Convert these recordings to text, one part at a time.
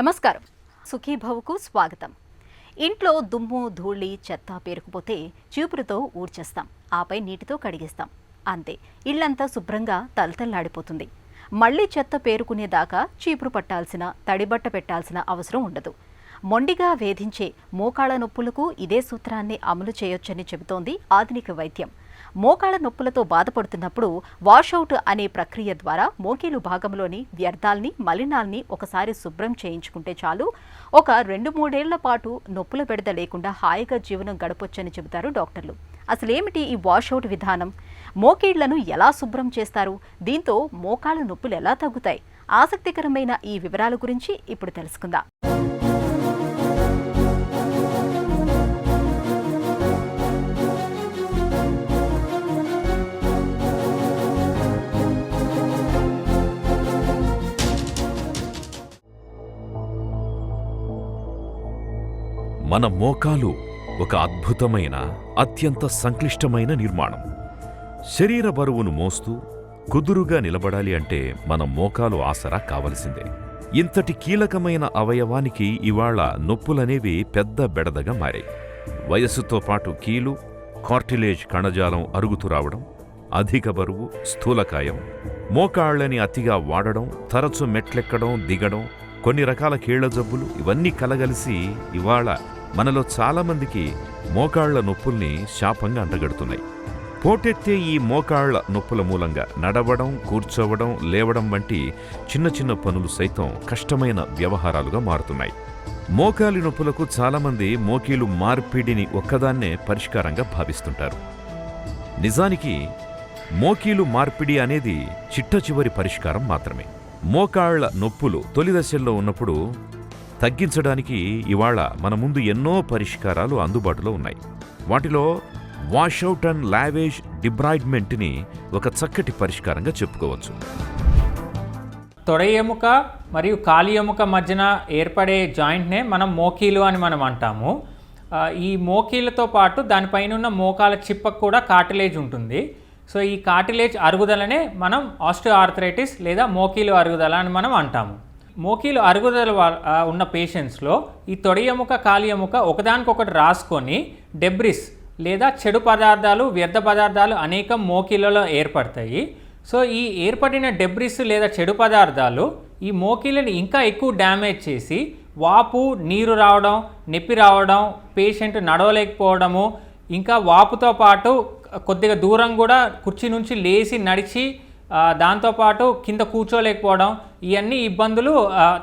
నమస్కారం. సుఖీభవకు స్వాగతం. ఇంట్లో దుమ్ము ధూళి చెత్త పేరుకుపోతే చీపురుతో ఊడ్చేస్తాం, ఆపై నీటితో కడిగేస్తాం. అంతే, ఇల్లంతా శుభ్రంగా తలతల్లాడిపోతుంది. మళ్లీ చెత్త పేరుకునేదాకా చీపురు పట్టాల్సిన, తడిబట్ట పెట్టాల్సిన అవసరం ఉండదు. మొండిగా వేధించే మోకాళ్ల నొప్పులకు ఇదే సూత్రాన్ని అమలు చేయొచ్చని చెబుతోంది ఆధునిక వైద్యం. మోకాళ్ల నొప్పులతో బాధపడుతున్నప్పుడు వాషౌట్ అనే ప్రక్రియ ద్వారా మోకీలు భాగంలోని వ్యర్థాల్ని, మలినాల్ని ఒకసారి శుభ్రం చేయించుకుంటే చాలు, ఒక 2-3 ఏళ్ల పాటు నొప్పుల బెడద లేకుండా హాయిగా జీవనం గడపొచ్చని చెబుతారు డాక్టర్లు. అసలేమిటి ఈ వాషౌట్ విధానం? మోకీళ్లను ఎలా శుభ్రం చేస్తారు? దీంతో మోకాళ్ల నొప్పులు ఎలా తగ్గుతాయి? ఆసక్తికరమైన ఈ వివరాల గురించి ఇప్పుడు తెలుసుకుందాం. మన మోకాలు ఒక అద్భుతమైన, అత్యంత సంక్లిష్టమైన నిర్మాణం. శరీర బరువును మోస్తూ కుదురుగా నిలబడాలి అంటే మన మోకాలు ఆసరా కావలసిందే. ఇంతటి కీలకమైన అవయవానికి ఇవాళ నొప్పులనేవి పెద్ద బెడదగా మారాయి. వయస్సుతో పాటు కీలు, కార్టిలేజ్ కణజాలం అరుగుతూ రావడం, అధిక బరువు, స్థూలకాయం, మోకాళ్లని అతిగా వాడడం, తరచు మెట్లెక్కడం, దిగడం, కొన్ని రకాల కీళ్ల జబ్బులు, ఇవన్నీ కలగలిసి ఇవాళ మనలో చాలామందికి మోకాళ్ల నొప్పుల్ని శాపంగా అంటగడుతున్నాయి. పోటెత్తే ఈ మోకాళ్ల నొప్పుల మూలంగా నడవడం, కూర్చోవడం, లేవడం వంటి చిన్న చిన్న పనులు సైతం కష్టమైన వ్యవహారాలుగా మారుతున్నాయి. మోకాలి నొప్పులకు చాలామంది మోకీలు మార్పిడిని ఒక్కదాన్నే పరిష్కారంగా భావిస్తుంటారు. నిజానికి మోకీలు మార్పిడి అనేది చిట్ట చివరి పరిష్కారం మాత్రమే. మోకాళ్ల నొప్పులు తొలి దశల్లో ఉన్నప్పుడు తగ్గించడానికి ఇవాళ మన ముందు ఎన్నో పరిష్కారాలు అందుబాటులో ఉన్నాయి. వాటిలో వాషౌట్ అండ్ లావేజ్ డిబ్రాయిడ్మెంట్ని ఒక చక్కటి పరిష్కారంగా చెప్పుకోవచ్చు. తొడ ఎముక మరియు కాలి ఎముక మధ్యన ఏర్పడే జాయింట్నే మనం మోకీలు అని మనం అంటాము. ఈ మోకీలతో పాటు దానిపైన ఉన్న మోకాల చిప్పకు కూడా కార్టిలేజ్ ఉంటుంది. సో ఈ కార్టిలేజ్ అరుగుదలనే మనం ఆస్టియోఆర్థరైటిస్ లేదా మోకీలు అరుగుదల అని మనం అంటాము. మోకీలు అరుగుదల ఉన్న పేషెంట్స్లో ఈ తొడ ఎముక, కాలి ఎముక ఒకదానికొకటి రాసుకొని డెబ్రిస్ లేదా చెడు పదార్థాలు, వ్యర్థ పదార్థాలు అనేకం మోకీలలో ఏర్పడతాయి. సో ఈ ఏర్పడిన డెబ్రిస్ లేదా చెడు పదార్థాలు ఈ మోకీలను ఇంకా ఎక్కువ డ్యామేజ్ చేసి వాపు, నీరు రావడం, నొప్పి రావడం, పేషెంట్ నడవలేకపోవడము, ఇంకా వాపుతో పాటు కొద్దిగా దూరం కూడా కుర్చీ నుంచి లేచి నడిచి దాంతోపాటు కింద కూర్చోలేకపోవడం, ఇవన్నీ ఇబ్బందులు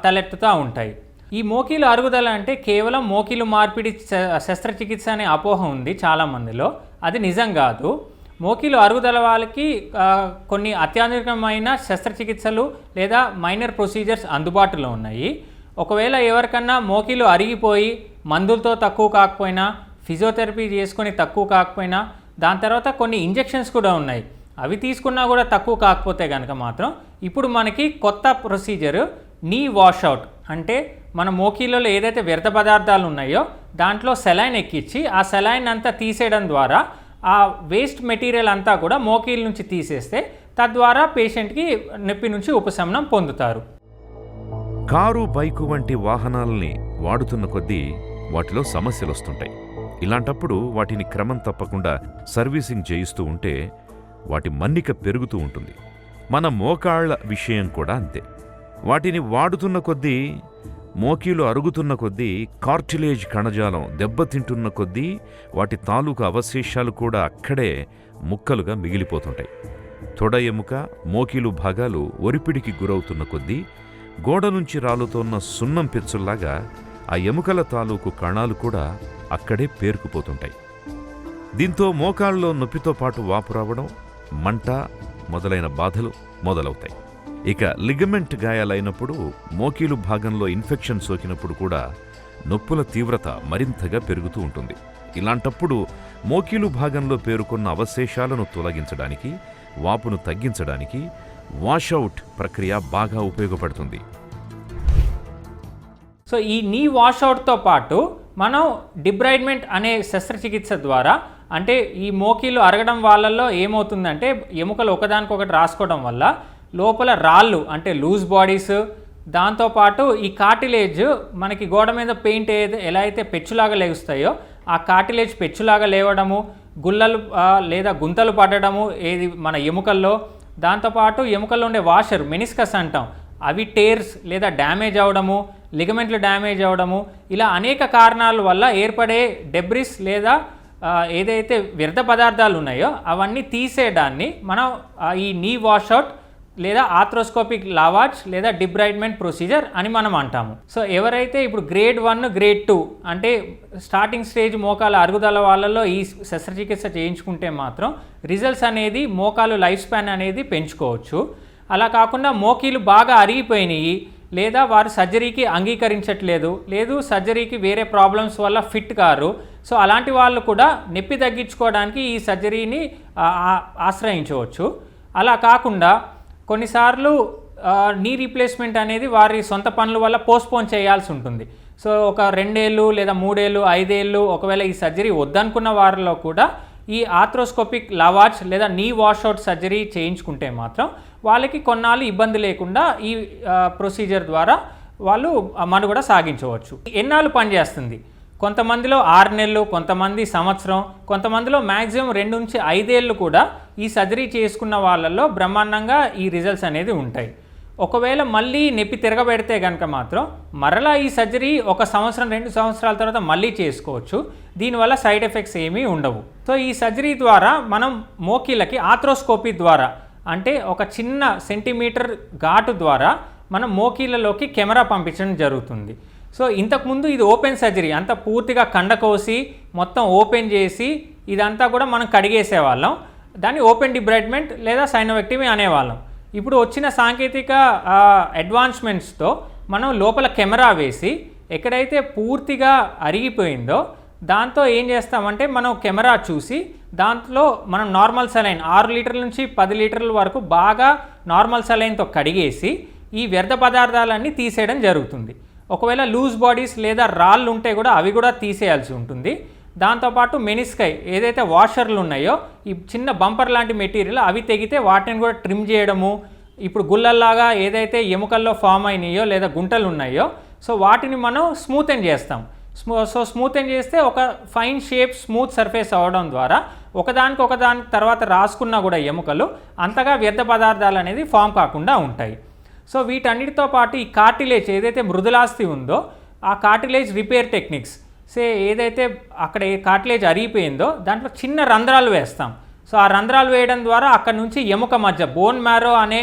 తలెత్తుతూ ఉంటాయి. ఈ మోకీలు అరుగుదల అంటే కేవలం మోకీలు మార్పిడి శస్త్రచికిత్స అనే అపోహ ఉంది చాలామందిలో. అది నిజం కాదు. మోకీలు అరుగుదల వాళ్ళకి కొన్ని అత్యాధునికమైన శస్త్రచికిత్సలు లేదా మైనర్ ప్రొసీజర్స్ అందుబాటులో ఉన్నాయి. ఒకవేళ ఎవరికన్నా మోకీలు అరిగిపోయి మందులతో తక్కువ కాకపోయినా, ఫిజియోథెరపీ చేసుకొని తక్కువ కాకపోయినా, దాని తర్వాత కొన్ని ఇంజెక్షన్స్ కూడా ఉన్నాయి, అవి తీసుకున్నా కూడా తక్కువ కాకపోతే కనుక మాత్రం ఇప్పుడు మనకి కొత్త ప్రొసీజర్ నీ వాషౌట్. అంటే మన మోకీలలో ఏదైతే వ్యర్థ పదార్థాలు ఉన్నాయో దాంట్లో సెలైన్ ఎక్కించి ఆ సెలైన్ అంతా తీసేయడం ద్వారా ఆ వేస్ట్ మెటీరియల్ అంతా కూడా మోకీల నుంచి తీసేస్తే తద్వారా పేషెంట్కి నొప్పి నుంచి ఉపశమనం పొందుతారు. కారు, బైకు వంటి వాహనాలని వాడుతున్న కొద్దీ వాటిలో సమస్యలు వస్తుంటాయి. ఇలాంటప్పుడు వాటిని క్రమం తప్పకుండా సర్వీసింగ్ చేయిస్తూ ఉంటే వాటి మన్నిక పెరుగుతూ ఉంటుంది. మన మోకాళ్ల విషయం కూడా అంతే. వాటిని వాడుతున్న కొద్దీ, మోకీలు అరుగుతున్న కొద్దీ, కార్టిలేజ్ కణజాలం దెబ్బతింటున్న కొద్దీ వాటి తాలూకు అవశేషాలు కూడా అక్కడే ముక్కలుగా మిగిలిపోతుంటాయి. తొడ ఎముక, మోకీలు భాగాలు ఒరిపిడికి గురవుతున్న కొద్దీ గోడ నుంచి రాలుతోన్న సున్నం పెచ్చుల్లాగా ఆ ఎముకల తాలూకు కణాలు కూడా అక్కడే పేరుకుపోతుంటాయి. దీంతో మోకాళ్ళలో నొప్పితో పాటు వాపు రావడం, మంట మొదలైన బాధలు మొదలవుతాయి. ఇక లిగమెంట్ గాయాలైనప్పుడు, మోకీలు భాగంలో ఇన్ఫెక్షన్ సోకినప్పుడు కూడా నొప్పుల తీవ్రత మరింతగా పెరుగుతూ ఉంటుంది. ఇలాంటప్పుడు మోకీలు భాగంలో పేరుకున్న అవశేషాలను తొలగించడానికి, వాపును తగ్గించడానికి వాషౌట్ ప్రక్రియ బాగా ఉపయోగపడుతుంది. సో ఈ నీ వాషౌట్తో పాటు మనం డిబ్రాయిడ్మెంట్ అనే శస్త్రచికిత్స ద్వారా, అంటే ఈ మోకీలు అరగడం వాళ్ళల్లో ఏమవుతుందంటే ఎముకలు ఒకదానికొకటి రాసుకోవడం వల్ల లోపల రాళ్ళు అంటే లూజ్ బాడీస్ దాంతోపాటు ఈ కార్టిలేజ్ మనకి గోడ మీద పెయింట్ ఎలా అయితే పెచ్చులాగా లేగుస్తాయో ఆ కార్టిలేజ్ పెచ్చులాగా లేవడము, గుల్లలు లేదా గుంతలు పడడము ఏది మన ఎముకల్లో, దాంతోపాటు ఎముకల్లో ఉండే వాషర్ మెనిస్కస్ అంటాం అవి టేర్స్ లేదా డ్యామేజ్ అవ్వడము, లిగమెంట్లు డ్యామేజ్ అవ్వడము, ఇలా అనేక కారణాల వల్ల ఏర్పడే డెబ్రిస్ లేదా ఏదైతే వ్యర్థ పదార్థాలు ఉన్నాయో అవన్నీ తీసేయడాన్ని మనం ఈ నీ వాషౌట్ లేదా ఆర్థ్రోస్కోపిక్ లావాజ్ లేదా డిబ్రైడ్మెంట్ ప్రొసీజర్ అని మనం అంటాము. సో ఎవరైతే ఇప్పుడు గ్రేడ్ 1 గ్రేడ్ 2 అంటే స్టార్టింగ్ స్టేజ్ మోకాల అరుగుదల వాళ్ళలో ఈ శస్త్రచికిత్స చేయించుకుంటే మాత్రం రిజల్ట్స్ అనేది మోకాలు లైఫ్ స్పాన్ అనేది పెంచుకోవచ్చు. అలా కాకుండా మోకీలు బాగా అరిగిపోయినాయి లేదా వారు సర్జరీకి అంగీకరించట్లేదు, లేదు సర్జరీకి వేరే ప్రాబ్లమ్స్ వల్ల ఫిట్ కారు, సో అలాంటి వాళ్ళు కూడా నొప్పి తగ్గించుకోవడానికి ఈ సర్జరీని ఆశ్రయించవచ్చు. అలా కాకుండా కొన్నిసార్లు నీ రీప్లేస్మెంట్ అనేది వారి సొంత పనుల వల్ల పోస్ట్పోన్ చేయాల్సి ఉంటుంది. సో ఒక 2 ఏళ్ళు లేదా 3 ఏళ్ళు 5 ఏళ్ళు ఒకవేళ ఈ సర్జరీ వద్దనుకున్న వారిలో కూడా ఈ ఆర్థ్రోస్కోపిక్ లావాజ్ లేదా నీ వాషౌట్ సర్జరీ చేయించుకుంటే మాత్రం వాళ్ళకి కొన్నాళ్ళు ఇబ్బంది లేకుండా ఈ ప్రొసీజర్ ద్వారా వాళ్ళు మనుగడ సాగించవచ్చు. ఎన్నాళ్ళు పనిచేస్తుంది? కొంతమందిలో 6 నెలలు, కొంతమంది సంవత్సరం, కొంతమందిలో మ్యాక్సిమం 2 నుంచి 5 ఏళ్ళు కూడా ఈ సర్జరీ చేసుకున్న వాళ్ళల్లో బ్రహ్మాండంగా ఈ రిజల్ట్స్ అనేది ఉంటాయి. ఒకవేళ మళ్ళీ నొప్పి తిరగబెడితే కనుక మాత్రం మరలా ఈ సర్జరీ 1 సంవత్సరం 2 సంవత్సరాల తర్వాత మళ్ళీ చేసుకోవచ్చు. దీనివల్ల సైడ్ ఎఫెక్ట్స్ ఏమీ ఉండవు. సో ఈ సర్జరీ ద్వారా మనం మోకీలకి ఆర్థ్రోస్కోపీ ద్వారా అంటే ఒక చిన్న సెంటీమీటర్ ఘాటు ద్వారా మనం మోకీలలోకి కెమెరా పంపించడం జరుగుతుంది. సో ఇంతకుముందు ఇది ఓపెన్ సర్జరీ, అంతా పూర్తిగా కండకోసి మొత్తం ఓపెన్ చేసి ఇదంతా కూడా మనం కడిగేసేవాళ్ళం. దాన్ని ఓపెన్ డిబ్రైడ్మెంట్ లేదా సైనోవెక్టమీ అనేవాళ్ళం. ఇప్పుడు వచ్చిన సాంకేతిక అడ్వాన్స్మెంట్స్తో మనం లోపల కెమెరా వేసి ఎక్కడైతే పూర్తిగా అరిగిపోయిందో దాంతో ఏం చేస్తామంటే మనం కెమెరా చూసి దాంట్లో మనం నార్మల్ సెలైన్ 6 లీటర్ల నుంచి 10 లీటర్ల వరకు బాగా నార్మల్ సెలైన్తో కడిగేసి ఈ వ్యర్థ పదార్థాలన్నీ తీసేయడం జరుగుతుంది. ఒకవేళ లూజ్ బాడీస్ లేదా రాళ్ళు ఉంటే కూడా అవి కూడా తీసేయాల్సి ఉంటుంది. దాంతోపాటు మెనిస్కై ఏదైతే వాషర్లు ఉన్నాయో ఈ చిన్న బంపర్ లాంటి మెటీరియల్ అవి తెగితే వాటిని కూడా ట్రిమ్ చేయడము, ఇప్పుడు గుల్లల్లాగా ఏదైతే ఎముకల్లో ఫామ్ అయినాయో లేదా గుంటలు ఉన్నాయో సో వాటిని మనం స్మూతెన్ చేస్తాం. స్మూతెన్ చేస్తే ఒక ఫైన్ షేప్ స్మూత్ సర్ఫేస్ అవ్వడం ద్వారా ఒకదాని తర్వాత రాసుకున్నా కూడా ఎముకలు అంతగా వ్యర్థ పదార్థాలు అనేది ఫామ్ కాకుండా ఉంటాయి. సో వీటన్నిటితో పాటు ఈ కార్టిలేజ్ ఏదైతే మృదులాస్థి ఉందో ఆ కార్టిలేజ్ రిపేర్ టెక్నిక్స్ ఏదైతే అక్కడ కార్టిలేజ్ అరిగిపోయిందో దాంట్లో చిన్న రంధ్రాలు వేస్తాం. సో ఆ రంధ్రాలు వేయడం ద్వారా అక్కడ నుంచి ఎముక మధ్య బోన్ మ్యారో అనే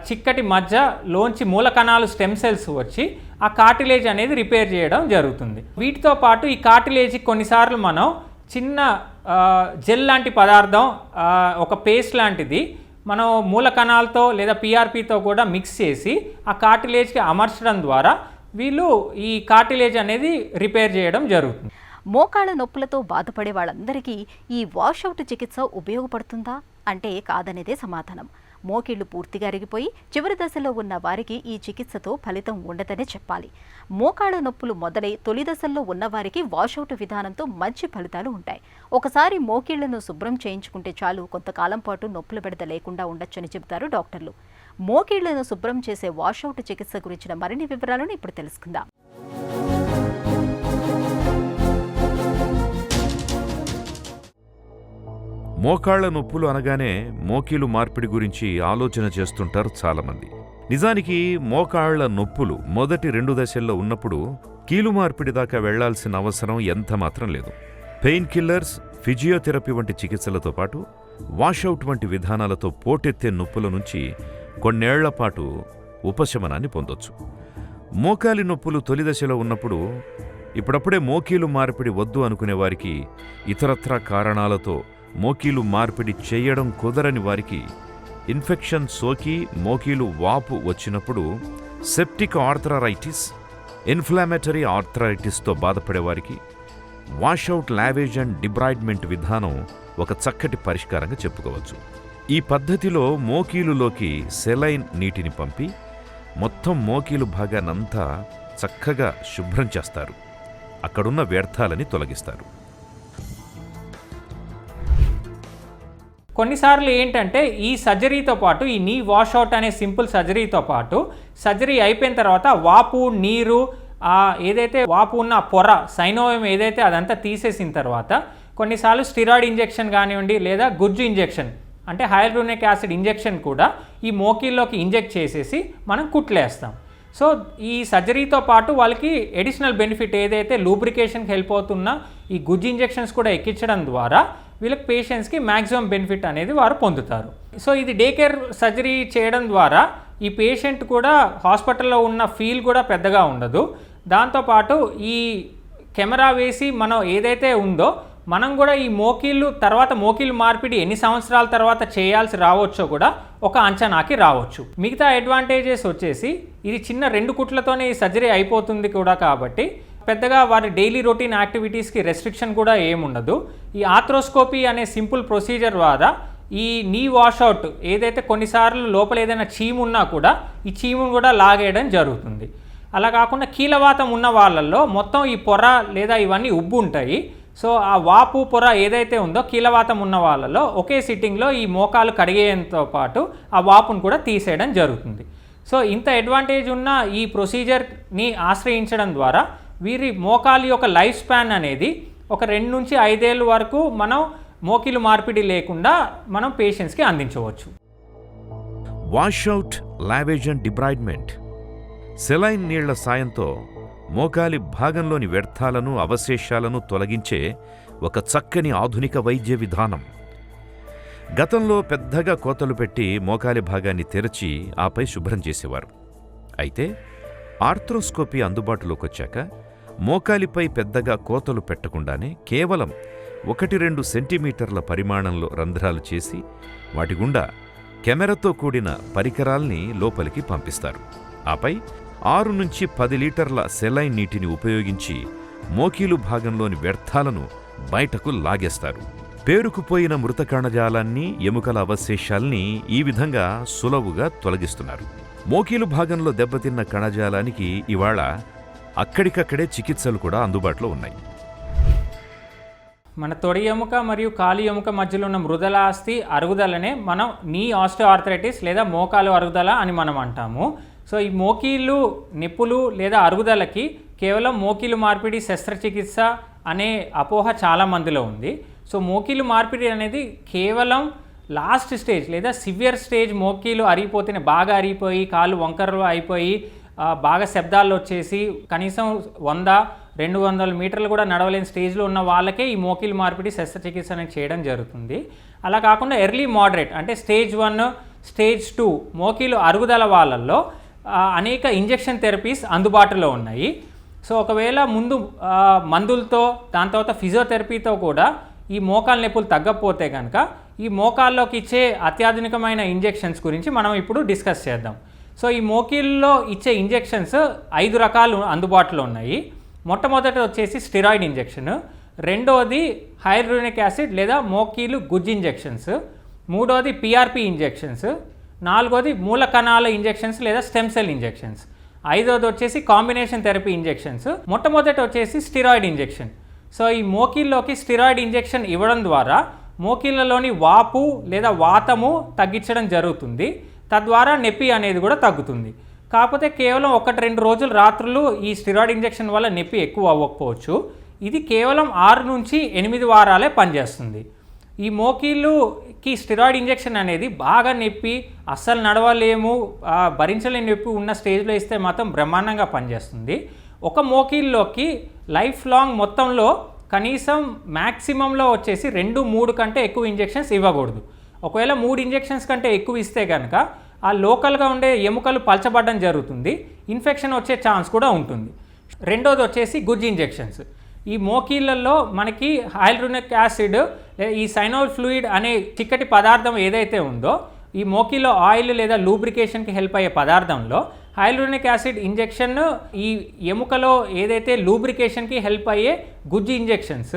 చిక్కటి మధ్యలోంచి మూల కణాలు స్టెమ్ సెల్స్ వచ్చి ఆ కార్టిలేజ్ అనేది రిపేర్ చేయడం జరుగుతుంది. వీటితో పాటు ఈ కార్టిలేజ్ కొన్నిసార్లు మనం చిన్న జెల్ లాంటి పదార్థం ఒక పేస్ట్ లాంటిది మనం మూల కణాలతో లేదా పిఆర్పితో కూడా మిక్స్ చేసి ఆ కార్టిలేజ్కి అమర్చడం ద్వారా వీళ్ళు ఈ కార్టిలేజ్ అనేది రిపేర్ చేయడం జరుగుతుంది. మోకాళ్ళ నొప్పులతో బాధపడే వాళ్ళందరికీ ఈ వాషౌట్ చికిత్స ఉపయోగపడుతుందా అంటే కాదనేదే సమాధానం. మోకీళ్లు పూర్తిగా అరిగిపోయి చివరి దశలో ఉన్న వారికి ఈ చికిత్సతో ఫలితం ఉండదనే చెప్పాలి. మోకాళ్ళ నొప్పులు మొదలై తొలి దశల్లో ఉన్నవారికి వాషౌట్ విధానంతో మంచి ఫలితాలు ఉంటాయి. ఒకసారి మోకీళ్లను శుభ్రం చేయించుకుంటే చాలు కొంతకాలం పాటు నొప్పుల బెడద లేకుండా ఉండొచ్చని చెబుతారు డాక్టర్లు. మోకీళ్లను శుభ్రం చేసే వాషౌట్ చికిత్స గురించిన మరిన్ని వివరాలను ఇప్పుడు తెలుసుకుందాం. మోకాళ్ల నొప్పులు అనగానే మోకీలు మార్పిడి గురించి ఆలోచన చేస్తుంటారు చాలామంది. నిజానికి మోకాళ్ల నొప్పులు మొదటి 2 దశల్లో ఉన్నప్పుడు కీలు మార్పిడి దాకా వెళ్లాల్సిన అవసరం ఎంతమాత్రం లేదు. పెయిన్ కిల్లర్స్, ఫిజియోథెరపీ వంటి చికిత్సలతో పాటు వాషౌట్ వంటి విధానాలతో పోటెత్తే నొప్పుల నుంచి కొన్నేళ్లపాటు ఉపశమనాన్ని పొందొచ్చు. మోకాలి నొప్పులు తొలి దశలో ఉన్నప్పుడు ఇప్పుడప్పుడే మోకీలు మార్పిడి వద్దు అనుకునే వారికి, ఇతరత్రా కారణాలతో మోకీలు మార్పిడి చేయడం కుదరని వారికి, ఇన్ఫెక్షన్ సోకి మోకీలు వాపు వచ్చినప్పుడు, సెప్టిక్ ఆర్థరైటిస్, ఇన్ఫ్లామేటరీ ఆర్థరైటిస్తో బాధపడేవారికి వాషౌట్ లావేజ్ అండ్ డిబ్రైడ్మెంట్ విధానం ఒక చక్కటి పరిష్కారంగా చెప్పుకోవచ్చు. ఈ పద్ధతిలో మోకీలులోకి సెలైన్ నీటిని పంపి మొత్తం మోకీలు భాగానంతా చక్కగా శుభ్రం చేస్తారు. అక్కడున్న వ్యర్థాలని తొలగిస్తారు. కొన్నిసార్లు ఏంటంటే ఈ సర్జరీతో పాటు ఈ నీ వాషౌట్ అనే సింపుల్ సర్జరీతో పాటు సర్జరీ అయిపోయిన తర్వాత వాపు నీరు ఏదైతే వాపు ఉన్న పొర సైనోవియం ఏదైతే అదంతా తీసేసిన తర్వాత కొన్నిసార్లు స్టిరాయిడ్ ఇంజెక్షన్ కానివ్వండి లేదా గుజ్జు ఇంజెక్షన్ అంటే హైల్యూరోనిక్ యాసిడ్ ఇంజెక్షన్ కూడా ఈ మోకీల్లోకి ఇంజెక్ట్ చేసేసి మనం కుట్లేస్తాం. సో ఈ సర్జరీతో పాటు వాళ్ళకి అడిషనల్ బెనిఫిట్ ఏదైతే లూబ్రికేషన్కి హెల్ప్ అవుతున్న ఈ గుజ్జు ఇంజెక్షన్స్ కూడా ఎక్కించడం ద్వారా వీళ్ళకి పేషెంట్స్కి మ్యాక్సిమం బెనిఫిట్ అనేది వారు పొందుతారు. సో ఇది డే కేర్ సర్జరీ చేయడం ద్వారా ఈ పేషెంట్ కూడా హాస్పిటల్లో ఉన్న ఫీల్ కూడా పెద్దగా ఉండదు. దాంతోపాటు ఈ కెమెరా వేసి మనం ఏదైతే ఉందో మనం కూడా ఈ మోకీళ్ళు తర్వాత మోకీళ్ళు మార్పిడి ఎన్ని సంవత్సరాల తర్వాత చేయాల్సి రావచ్చో కూడా ఒక అంచనాకి రావచ్చు. మిగతా అడ్వాంటేజెస్ వచ్చేసి ఇది చిన్న 2 కుట్లతోనే ఈ సర్జరీ అయిపోతుంది కూడా కాబట్టి పెద్దగా వారి డైలీ రొటీన్ యాక్టివిటీస్కి రెస్ట్రిక్షన్ కూడా ఏముండదు. ఈ ఆర్థ్రోస్కోపీ అనే సింపుల్ ప్రొసీజర్ ద్వారా ఈ నీ వాషౌట్ ఏదైతే కొన్నిసార్లు లోపల ఏదైనా చీము ఉన్నా కూడా ఈ చీమును కూడా లాగేయడం జరుగుతుంది. అలా కాకుండా కీలవాతం ఉన్న వాళ్ళల్లో మొత్తం ఈ పొర లేదా ఇవన్నీ ఉబ్బు ఉంటాయి. సో ఆ వాపు పొర ఏదైతే ఉందో కీలవాతం ఉన్న వాళ్ళలో ఒకే సిట్టింగ్లో ఈ మోకాలు కడిగేయంతో పాటు ఆ వాపును కూడా తీసేయడం జరుగుతుంది. సో ఇంత అడ్వాంటేజ్ ఉన్న ఈ ప్రొసీజర్ని ఆశ్రయించడం ద్వారా వీరి మోకాలు యొక్క లైఫ్ స్పాన్ అనేది ఒక 2 నుంచి 5 ఏళ్ళ వరకు మనం మోకీలు మార్పిడి లేకుండా మనం పేషెంట్స్కి అందించవచ్చు. Washout, lavage and debridement. Saline నీళ్ల సాయంతో మోకాలి భాగంలోని వ్యర్థాలను అవశేషాలను తొలగించే ఒక చక్కని ఆధునిక వైద్య విధానం. గతంలో పెద్దగా కోతలు పెట్టి మోకాలి భాగాన్ని తెరచి ఆపై శుభ్రం చేసేవారు. అయితే ఆర్థ్రోస్కోపీ అందుబాటులోకి వచ్చాక మోకాలిపై పెద్దగా కోతలు పెట్టకుండానే కేవలం 1-2 సెంటీమీటర్ల పరిమాణంలో రంధ్రాలు చేసి వాటి గుండా కెమెరాతో కూడిన పరికరాల్ని లోపలికి పంపిస్తారు. ఆపై 6 నుంచి 10 లీటర్ల సెలైన్ నీటిని ఉపయోగించి మోకీలు భాగంలోని వ్యర్థాలను బయటకు లాగేస్తారు. పేరుకుపోయిన మృత కణజాలాన్ని, ఎముకల అవశేషాల్ని ఈ విధంగా సులువుగా తొలగిస్తున్నారు. మోకీలు భాగంలో దెబ్బతిన్న కణజాలానికి ఇవాళ అక్కడికక్కడే చికిత్సలు కూడా అందుబాటులో ఉన్నాయి. మన తొడి ఎముక మరియు కాలి ఎముక మధ్యలో ఉన్న మృదులాస్థి అరుగుదలనే మనం నీ ఆస్టియోఆర్థరైటిస్ లేదా మోకాలు అరుగుదల అని మనం అంటాము. సో ఈ మోకీళ్ళు నొప్పులు లేదా అరుగుదలకి కేవలం మోకీలు మార్పిడి శస్త్రచికిత్స అనే అపోహ చాలా మందిలో ఉంది. సో మోకీలు మార్పిడి అనేది కేవలం లాస్ట్ స్టేజ్ లేదా సివియర్ స్టేజ్ మోకీలు అరిగిపోతేనే బాగా అరిగిపోయి కాళ్ళు వంకరలు అయిపోయి బాగా శబ్దాలు వచ్చేసి కనీసం 100-200 మీటర్లు కూడా నడవలేని స్టేజ్లో ఉన్న వాళ్ళకే ఈ మోకీలు మార్పిడి శస్త్రచికిత్స అనేది చేయడం జరుగుతుంది. అలా కాకుండా ఎర్లీ మోడరేట్ అంటే స్టేజ్ 1, స్టేజ్ 2 మోకీలు అరుగుదల వాళ్ళల్లో అనేక ఇంజెక్షన్ థెరపీస్ అందుబాటులో ఉన్నాయి. సో ఒకవేళ ముందు మందులతో దాని తర్వాత ఫిజియోథెరపీతో కూడా ఈ మోకాలు నొప్పులు తగ్గకపోతే కనుక ఈ మోకాల్లోకి ఇచ్చే అత్యాధునికమైన ఇంజెక్షన్స్ గురించి మనం ఇప్పుడు డిస్కస్ చేద్దాం. సో ఈ మోకీల్లో ఇచ్చే ఇంజెక్షన్స్ 5 రకాలు అందుబాటులో ఉన్నాయి. మొట్టమొదటి వచ్చేసి స్టిరాయిడ్ ఇంజెక్షన్, రెండోది హైల్యూరోనిక్ యాసిడ్ లేదా మోకీలు గుజ్జు ఇంజెక్షన్స్, మూడోది పిఆర్పి ఇంజెక్షన్స్, నాలుగోది మూల కణాల ఇంజెక్షన్స్ లేదా స్టెమ్ సెల్ ఇంజెక్షన్స్, ఐదోది వచ్చేసి కాంబినేషన్ థెరపీ ఇంజెక్షన్స్, మొట్టమొదటి వచ్చేసి స్టిరాయిడ్ ఇంజెక్షన్. సో ఈ మోకీల్లోకి స్టిరాయిడ్ ఇంజెక్షన్ ఇవ్వడం ద్వారా మోకీళ్ళలోని వాపు లేదా వాతము తగ్గించడం జరుగుతుంది. తద్వారా నొప్పి అనేది కూడా తగ్గుతుంది. కాకపోతే కేవలం 1-2 రోజులు రాత్రులు ఈ స్టిరాయిడ్ ఇంజెక్షన్ వల్ల నొప్పి ఎక్కువ అవ్వకపోవచ్చు. ఇది కేవలం 6 నుంచి 8 వారాలే పనిచేస్తుంది. ఈ మోకీళ్ళుకి స్టిరాయిడ్ ఇంజెక్షన్ అనేది బాగా నొప్పి అస్సలు నడవలేము భరించలేని నొప్పి ఉన్న స్టేజ్లో ఇస్తే మాత్రం బ్రహ్మాండంగా పనిచేస్తుంది. ఒక మోకీల్లోకి లైఫ్ లాంగ్ మొత్తంలో కనీసం మ్యాక్సిమంలో వచ్చేసి 2-3 కంటే ఎక్కువ ఇంజెక్షన్స్ ఇవ్వకూడదు. ఒకవేళ 3 ఇంజెక్షన్స్ కంటే ఎక్కువ ఇస్తే కనుక ఆ లోకల్గా ఉండే ఎముకలు పలచబడడం జరుగుతుంది, ఇన్ఫెక్షన్ వచ్చే ఛాన్స్ కూడా ఉంటుంది. రెండోది వచ్చేసి గుజ్జు ఇంజెక్షన్స్. ఈ మోకీళ్ళల్లో మనకి హైల్యూరోనిక్ యాసిడ్ ఈ సైనోవియల్ ఫ్లూయిడ్ అనే చిక్కటి పదార్థం ఏదైతే ఉందో ఈ మోకీలో ఆయిల్ లేదా లూబ్రికేషన్కి హెల్ప్ అయ్యే పదార్థంలో హైల్యూరోనిక్ యాసిడ్ ఇంజెక్షన్ ఈ ఎముకలో ఏదైతే లూబ్రికేషన్కి హెల్ప్ అయ్యే గుజ్జు ఇంజెక్షన్స్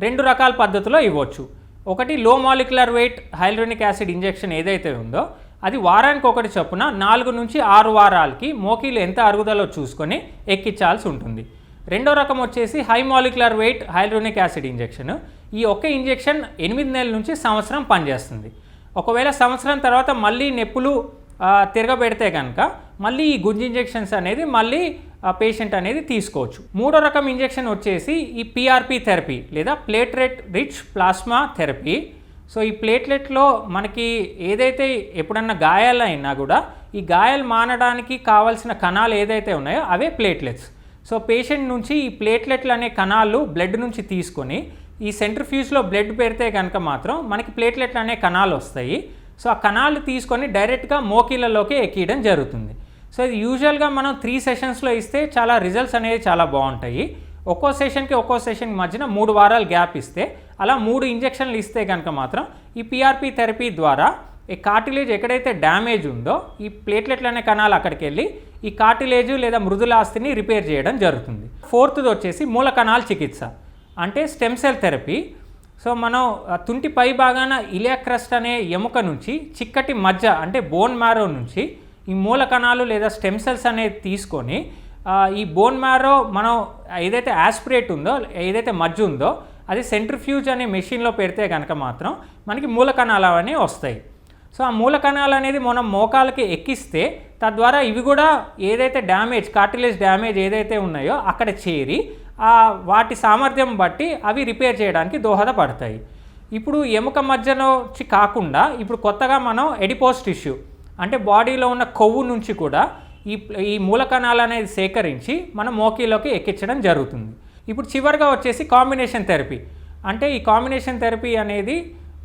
2 రకాల పద్ధతిలో ఇవ్వచ్చు. ఒకటి low molecular weight hyaluronic acid injection ఏదైతే ఉందో అది వారానికి ఒకటి చొప్పున 4 నుంచి 6 వారాలకి మోకీలు ఎంత అరుగుదలో చూసుకొని ఎక్కించాల్సి ఉంటుంది. రెండో రకం వచ్చేసి high molecular weight hyaluronic acid injection. ఈ ఒక్క ఇంజెక్షన్ 8 నెలల నుంచి సంవత్సరం పనిచేస్తుంది. ఒకవేళ సంవత్సరం తర్వాత మళ్ళీ నొప్పులు తిరగబెడితే కనుక మళ్ళీ ఈ గుంజి ఇంజెక్షన్స్ అనేది మళ్ళీ పేషెంట్ అనేది తీసుకోవచ్చు. మూడో రకం ఇంజెక్షన్ వచ్చేసి ఈ పిఆర్పి థెరపీ లేదా platelet rich plasma therapy. So ఈ ప్లేట్లెట్లో మనకి ఏదైతే ఎప్పుడన్నా గాయాలైనా కూడా ఈ గాయాలు మానడానికి కావాల్సిన కణాలు ఏదైతే ఉన్నాయో అవే ప్లేట్లెట్స్. సో పేషెంట్ నుంచి ఈ ప్లేట్లెట్లు అనే కణాలు బ్లడ్ నుంచి తీసుకొని ఈ సెంట్రిఫ్యూజ్లో బ్లడ్ పెడితే కనుక మాత్రం మనకి ప్లేట్లెట్లు అనే కణాలు వస్తాయి. సో ఆ కణాలు తీసుకొని డైరెక్ట్గా మోకీళ్ళలోకి ఎక్కియడం జరుగుతుంది. సో ఇది యూజువల్గా మనం 3 సెషన్స్లో ఇస్తే చాలా రిజల్ట్స్ అనేవి చాలా బాగుంటాయి. ఒక్కో సెషన్కి మధ్యన 3 వారాలు గ్యాప్ ఇస్తే అలా 3 ఇంజెక్షన్లు ఇస్తే కనుక మాత్రం ఈ పిఆర్పి థెరపీ ద్వారా ఈ కార్టిలేజ్ ఎక్కడైతే డ్యామేజ్ ఉందో ఈ ప్లేట్లెట్లు అనే కణాలు అక్కడికి వెళ్ళి ఈ కార్టిలేజ్ లేదా మృదులాస్థిని రిపేర్ చేయడం జరుగుతుంది. 4th వచ్చేసి మూల కణాల చికిత్స అంటే స్టెమ్ సెల్ థెరపీ. సో మనం తుంటి పై భాగాన ఇలియాక్ క్రస్ట్ అనే ఎముక నుంచి చిక్కటి మజ్జ అంటే బోన్ మ్యారో నుంచి ఈ మూల కణాలు లేదా స్టెమ్ సెల్స్ అనేది తీసుకొని ఈ బోన్ మ్యారో మనం ఏదైతే యాస్పిరేట్ ఉందో ఏదైతే మజ్జ ఉందో అది సెంట్రిఫ్యూజ్ అనే మెషిన్లో పెడితే కనుక మాత్రం మనకి మూల కణాలు అనేవి వస్తాయి. సో ఆ మూల కణాలు అనేది మనం మోకాలకి ఎక్కిస్తే తద్వారా ఇవి కూడా ఏదైతే కార్టిలేజ్ డ్యామేజ్ ఏదైతే ఉన్నాయో అక్కడ చేరి వాటి సామర్థ్యం బట్టి అవి రిపేర్ చేయడానికి దోహదపడతాయి. ఇప్పుడు ఎముక మధ్యలోంచి కాకుండా ఇప్పుడు కొత్తగా మనం ఎడిపోస్ టిష్యూ అంటే బాడీలో ఉన్న కొవ్వు నుంచి కూడా ఈ మూల కణాలు అనేది సేకరించి మనం మోకీలోకి ఎక్కించడం జరుగుతుంది. ఇప్పుడు చివరిగా వచ్చేసి కాంబినేషన్ థెరపీ. అంటే ఈ కాంబినేషన్ థెరపీ అనేది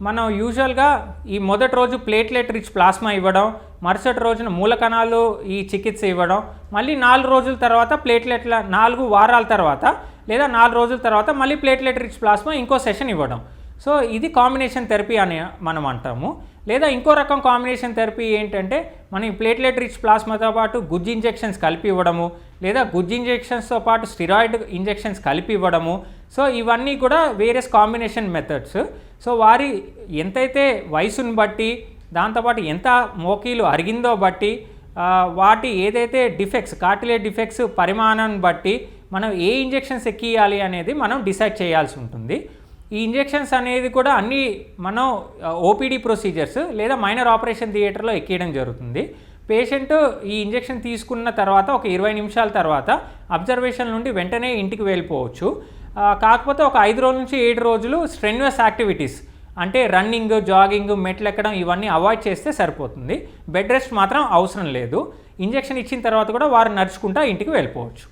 మనం యూజువల్గా ఈ మొదటి రోజు ప్లేట్లెట్ రిచ్ ప్లాస్మా ఇవ్వడం, మరుసటి రోజున మూల కణాలు ఈ చికిత్స ఇవ్వడం, మళ్ళీ 4 రోజుల తర్వాత 4 వారాల తర్వాత లేదా 4 రోజుల తర్వాత మళ్ళీ ప్లేట్లెట్ రిచ్ ప్లాస్మా ఇంకో సెషన్ ఇవ్వడం. సో ఇది కాంబినేషన్ థెరపీ అని మనం అంటాము. లేదా ఇంకో రకం కాంబినేషన్ థెరపీ ఏంటంటే మనం ఈ ప్లేట్లెట్ రిచ్ ప్లాస్మాతో పాటు గుజ్జు ఇంజెక్షన్స్ కలిపి ఇవ్వడము, లేదా గుజ్జు ఇంజెక్షన్స్తో పాటు స్టిరాయిడ్ ఇంజెక్షన్స్ కలిపి ఇవ్వడము. సో ఇవన్నీ కూడా వేరియస్ కాంబినేషన్ మెథడ్స్. సో వారి ఎంతైతే వయసుని బట్టి దాంతోపాటు ఎంత మోకీలు అరిగిందో బట్టి వాటి ఏదైతే కార్టిలేజ్ డిఫెక్ట్స్ పరిమాణాన్ని బట్టి మనం ఏ ఇంజెక్షన్స్ ఎక్కియాలి అనేది మనం డిసైడ్ చేయాల్సి ఉంటుంది. ఈ ఇంజెక్షన్స్ అనేది కూడా అన్నీ మనం ఓపీడీ ప్రొసీజర్స్ లేదా మైనర్ ఆపరేషన్ థియేటర్లో ఎక్కియడం జరుగుతుంది. పేషెంట్ ఈ ఇంజెక్షన్ తీసుకున్న తర్వాత ఒక 20 నిమిషాల తర్వాత అబ్జర్వేషన్ నుండి వెంటనే ఇంటికి వెళ్ళిపోవచ్చు. కాకపోతే ఒక 5 రోజుల నుంచి 7 రోజులు స్ట్రెన్యూయస్ యాక్టివిటీస్ అంటే రన్నింగ్, జాగింగ్, మెట్లు ఎక్కడం ఇవన్నీ అవాయిడ్ చేస్తే సరిపోతుంది. బెడ్ రెస్ట్ మాత్రం అవసరం లేదు. ఇంజెక్షన్ ఇచ్చిన తర్వాత కూడా వారు నడుచుకుంటా ఇంటికి వెళ్ళిపోవచ్చు.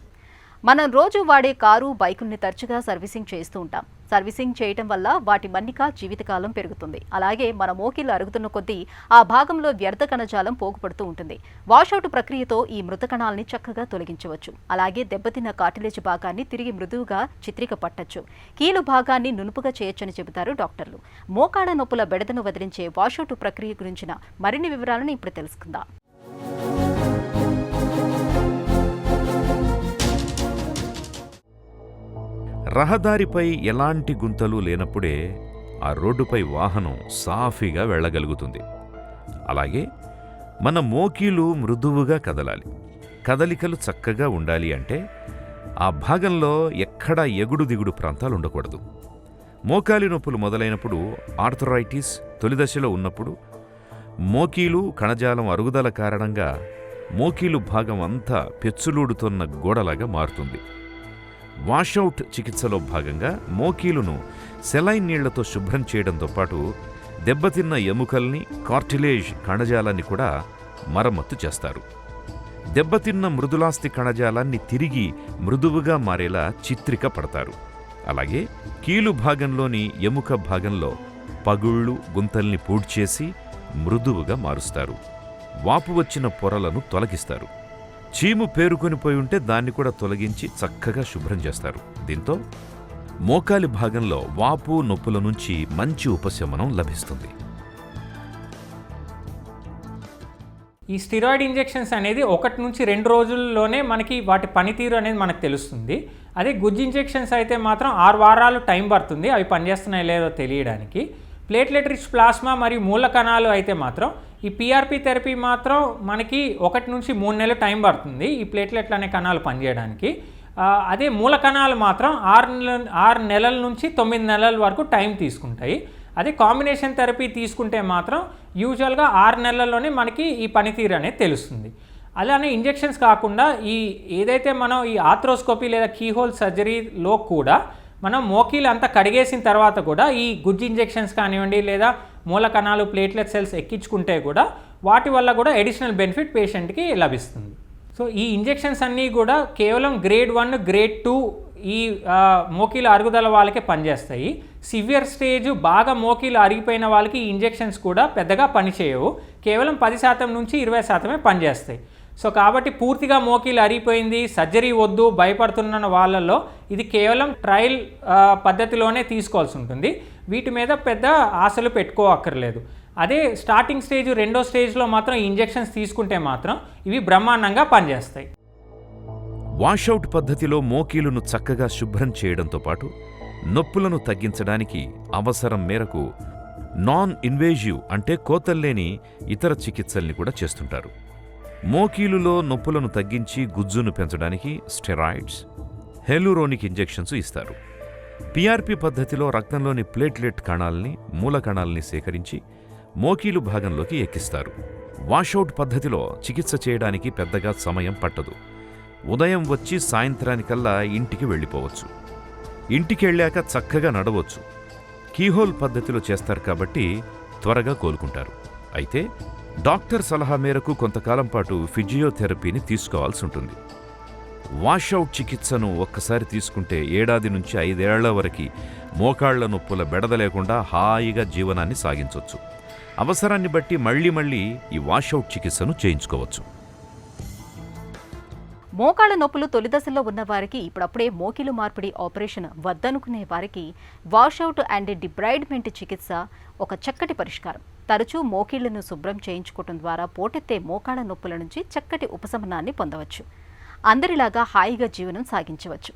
మనం రోజు వాడే కారు, బైకుల్ని తరచుగా సర్వీసింగ్ చేస్తూ ఉంటాం. సర్వీసింగ్ చేయటం వల్ల వాటి మన్నిక జీవితకాలం పెరుగుతుంది. అలాగే మన మోకీలు అరుగుతున్న కొద్దీ ఆ భాగంలో వ్యర్థ కణజాలం పోగుపడుతూ ఉంటుంది. వాషౌట్ ప్రక్రియతో ఈ మృత కణాలని చక్కగా తొలగించవచ్చు. అలాగే దెబ్బతిన్న కార్టిలేజ్ భాగాన్ని తిరిగి మృదువుగా చిత్రిక పట్టచ్చు. కీలు భాగాన్ని నునుపుగా చేయొచ్చని చెబుతారు డాక్టర్లు. మోకాళ్ళ నొప్పుల బెడదను వదిలించే వాషౌట్ ప్రక్రియ గురించిన మరిన్ని వివరాలను ఇప్పుడు తెలుసుకుందాం. రహదారిపై ఎలాంటి గుంతలు లేనప్పుడే ఆ రోడ్డుపై వాహనం సాఫీగా వెళ్ళగలుగుతుంది. అలాగే మన మోకీలు మృదువుగా కదలాలి. కదలికలు చక్కగా ఉండాలి అంటే ఆ భాగంలో ఎక్కడా ఎగుడు దిగుడు ప్రాంతాలు ఉండకూడదు. మోకాలి నొప్పులు మొదలైనప్పుడు, ఆర్థరైటిస్ తొలిదశలో ఉన్నప్పుడు మోకీలు కణజాలం అరుగుదల కారణంగా మోకీలు భాగం అంతా పెచ్చులూడుతున్న గోడలాగా మారుతుంది. వాషౌట్ చికిత్సలో భాగంగా మోకీలును సెలైన్ నీళ్లతో శుభ్రం చేయడంతో పాటు దెబ్బతిన్న ఎముకల్ని, కార్టిలేజ్ కణజాలాన్ని కూడా మరమ్మత్తు చేస్తారు. దెబ్బతిన్న మృదులాస్థి కణజాలాన్ని తిరిగి మృదువుగా మారేలా చిత్రిక పడతారు. అలాగే కీలు భాగంలోని ఎముక భాగంలో పగుళ్ళు, గుంతల్ని పూడ్చేసి మృదువుగా మారుస్తారు. వాపు వచ్చిన పొరలను తొలగిస్తారు. చీము పేరుకొనిపోయి ఉంటే దాన్ని కూడా తొలగించి చక్కగా శుభ్రం చేస్తారు. దీంతో మోకాలి భాగంలో వాపు, నొప్పుల నుంచి మంచి ఉపశమనం లభిస్తుంది. ఈ స్టిరాయిడ్ ఇంజెక్షన్స్ అనేది 1 నుంచి 2 రోజుల్లోనే మనకి వాటి పనితీరు అనేది మనకు తెలుస్తుంది. అదే గుజ్జు ఇంజెక్షన్స్ అయితే మాత్రం 6 వారాలు టైం పడుతుంది అవి పనిచేస్తున్నాయో లేదో తెలియడానికి. ప్లేట్లెట్ రిచ్ ప్లాస్మా మరియు మూల కణాలు అయితే మాత్రం ఈ పిఆర్పి థెరపీ మాత్రం మనకి 1 నుంచి 3 నెలలు టైం పడుతుంది ఈ ప్లేట్లెట్లు అనే కణాలు పనిచేయడానికి. అదే మూల కణాలు మాత్రం 6 నెలల నుంచి 9 నెలల వరకు టైం తీసుకుంటాయి. అదే కాంబినేషన్ థెరపీ తీసుకుంటే మాత్రం యూజువల్గా 6 నెలల్లోనే మనకి ఈ పనితీరు అనేది తెలుస్తుంది. అలానే ఇంజెక్షన్స్ కాకుండా ఏదైతే మనం ఈ ఆర్థ్రోస్కోపీ లేదా కీహోల్ సర్జరీలో కూడా మనం మోకీలు అంతా కడిగేసిన తర్వాత కూడా ఈ గుజ్జు ఇంజెక్షన్స్ కానివ్వండి లేదా మూల కణాలు ప్లేట్లెట్ సెల్స్ ఎక్కించుకుంటే కూడా వాటి వల్ల కూడా అడిషనల్ బెనిఫిట్ పేషెంట్కి లభిస్తుంది. సో ఈ ఇంజెక్షన్స్ అన్నీ కూడా కేవలం గ్రేడ్ 1 గ్రేడ్ 2 ఈ మోకీల అరుగుదల వాళ్ళకే పనిచేస్తాయి. సివియర్ స్టేజ్ బాగా మోకీలు అరిగిపోయిన వాళ్ళకి ఈ ఇంజెక్షన్స్ కూడా పెద్దగా పనిచేయవు, కేవలం 10% నుంచి 20% పనిచేస్తాయి. సో కాబట్టి పూర్తిగా మోకీలు అరిగిపోయింది, సర్జరీ వద్దు భయపడుతున్న వాళ్ళల్లో ఇది కేవలం ట్రయల్ పద్ధతిలోనే తీసుకోవాల్సి ఉంటుంది. వీటి మీద పెద్ద ఆశలు పెట్టుకోవక్కర్లేదు. అదే స్టార్టింగ్ స్టేజ్ 2వ స్టేజ్లో మాత్రం ఈ ఇంజెక్షన్స్ తీసుకుంటే మాత్రం ఇవి బ్రహ్మాండంగా పనిచేస్తాయి. వాషౌట్ పద్ధతిలో మోకీలును చక్కగా శుభ్రం చేయడంతో పాటు నొప్పులను తగ్గించడానికి అవసరం మేరకు నాన్ ఇన్వేజివ్ అంటే కోతల్లేని ఇతర చికిత్సల్ని కూడా చేస్తుంటారు. మోకీలులో నొప్పులను తగ్గించి గుజ్జును పెంచడానికి స్టెరాయిడ్స్, హెలూరోనిక్ ఇంజెక్షన్స్ ఇస్తారు. పిఆర్పి పద్ధతిలో రక్తంలోని ప్లేట్లెట్ కణాలని మూల కణాలని సేకరించి మోకీలు భాగంలోకి ఎక్కిస్తారు. వాషౌట్ పద్ధతిలో చికిత్స చేయడానికి పెద్దగా సమయం పట్టదు. ఉదయం వచ్చి సాయంత్రానికల్లా ఇంటికి వెళ్ళిపోవచ్చు. ఇంటికెళ్ళాక చక్కగా నడవచ్చు. కీహోల్ పద్ధతిలో చేస్తారు కాబట్టి త్వరగా కోలుకుంటారు. అయితే డాక్టర్ సలహా మేరకు కొంతకాలం పాటు ఫిజియోథెరపీని తీసుకోవాల్సి ఉంటుంది. వాషౌట్ చికిత్సను ఒక్కసారి తీసుకుంటే 7 నుంచి 5 ఏళ్ల వరకు మోకాళ్ల నొప్పుల బెడద లేకుండా హాయిగా జీవనాన్ని సాగించవచ్చు. అవసరాన్ని బట్టి మళ్ళీ ఈ వాషౌట్ చికిత్సను చేయించుకోవచ్చు. మోకాళ్ళ నొప్పులు తొలి దశలో ఉన్న వారికి ఇప్పుడప్పుడే మోకీలు మార్పిడి ఆపరేషన్ వద్దనుకునే వారికి వాషౌట్ అండ్ డిబ్రైడ్మెంట్ చికిత్స ఒక చక్కటి పరిష్కారం. తరచూ మోకీళ్లను శుభ్రం చేయించుకోవడం ద్వారా పోటెత్తే మోకాళ్ళ నొప్పుల నుంచి చక్కటి ఉపశమనాన్ని పొందవచ్చు. అందరిలాగా హాయిగా జీవనం సాగించవచ్చు.